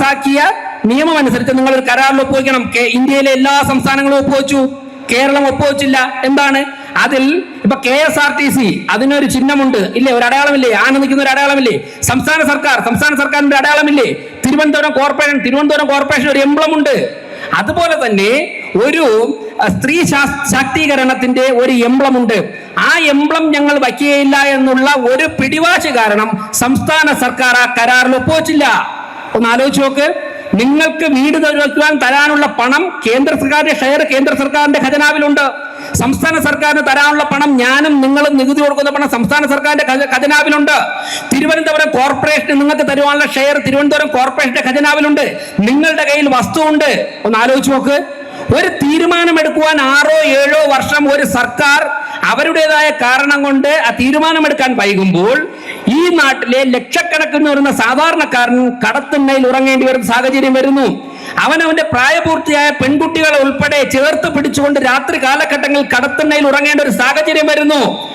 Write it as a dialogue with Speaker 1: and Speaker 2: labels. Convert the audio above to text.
Speaker 1: പാസാക്കിയ നിയമം അനുസരിച്ച് നിങ്ങൾ ഒരു കരാറിൽ ഒപ്പുവെക്കണം. ഇന്ത്യയിലെ എല്ലാ സംസ്ഥാനങ്ങളും ഒപ്പുവെച്ചു, കേരളം ഒപ്പുവെച്ചില്ല. എന്താണ് അതിൽ? ഇപ്പൊ KSRTC അതിനൊരു ചിഹ്നമുണ്ട് ഇല്ലേ, ഒരു അടയാളമില്ലേ? ആന നിൽക്കുന്ന ഒരു അടയാളമില്ലേ? സംസ്ഥാന സർക്കാരിന്റെ അടയാളമില്ലേ? തിരുവനന്തപുരം കോർപ്പറേഷൻ ഒരു എംബ്ലം ഉണ്ട്. അതുപോലെ തന്നെ ഒരു സ്ത്രീ ശാക്തീകരണത്തിന്റെ ഒരു എംബ്ലം ഉണ്ട്. ആ എംബ്ലം ഞങ്ങൾ വയ്ക്കുകയില്ല എന്നുള്ള ഒരു പിടിവാശി കാരണം സംസ്ഥാന സർക്കാർ ആ കരാറിൽ ഒപ്പുവെച്ചില്ല. ഒന്ന് ആലോചിച്ച് നോക്ക്. നിങ്ങൾക്ക് വീട് വയ്ക്കുവാൻ തരാനുള്ള പണം കേന്ദ്ര സർക്കാരിന്റെ ഷെയർ കേന്ദ്ര സർക്കാരിന്റെ ഖജനാവിലുണ്ട്. സംസ്ഥാന സർക്കാരിന് തരാനുള്ള പണം ഞാനും നിങ്ങളും നികുതി കൊടുക്കുന്ന പണം സംസ്ഥാന സർക്കാരിന്റെ ഖജനാവിലുണ്ട്. തിരുവനന്തപുരം കോർപ്പറേഷന് നിങ്ങൾക്ക് തരുവാനുള്ള ഷെയർ തിരുവനന്തപുരം കോർപ്പറേഷന്റെ ഖജനാവിലുണ്ട്. നിങ്ങളുടെ കയ്യിൽ വസ്തുവുണ്ട്. ഒന്ന് ആലോചിച്ച് നോക്ക്. ഒരു തീരുമാനമെടുക്കുവാൻ 6-7 വർഷം ഒരു സർക്കാർ അവരുടേതായ കാരണം കൊണ്ട് ആ തീരുമാനമെടുക്കാൻ വൈകുമ്പോൾ ഈ നാട്ടിലെ ലക്ഷക്കണക്കിന് വരുന്ന സാധാരണക്കാരൻ കടത്തിണ്ണയിൽ ഉറങ്ങേണ്ടി വരുന്ന സാഹചര്യം വരുന്നു. അവനവന്റെ പ്രായപൂർത്തിയായ പെൺകുട്ടികളെ ഉൾപ്പെടെ ചേർത്ത് പിടിച്ചുകൊണ്ട് രാത്രി കാലഘട്ടങ്ങളിൽ കടത്തിണ്ണയിൽ ഉറങ്ങേണ്ട ഒരു സാഹചര്യം വരുന്നു.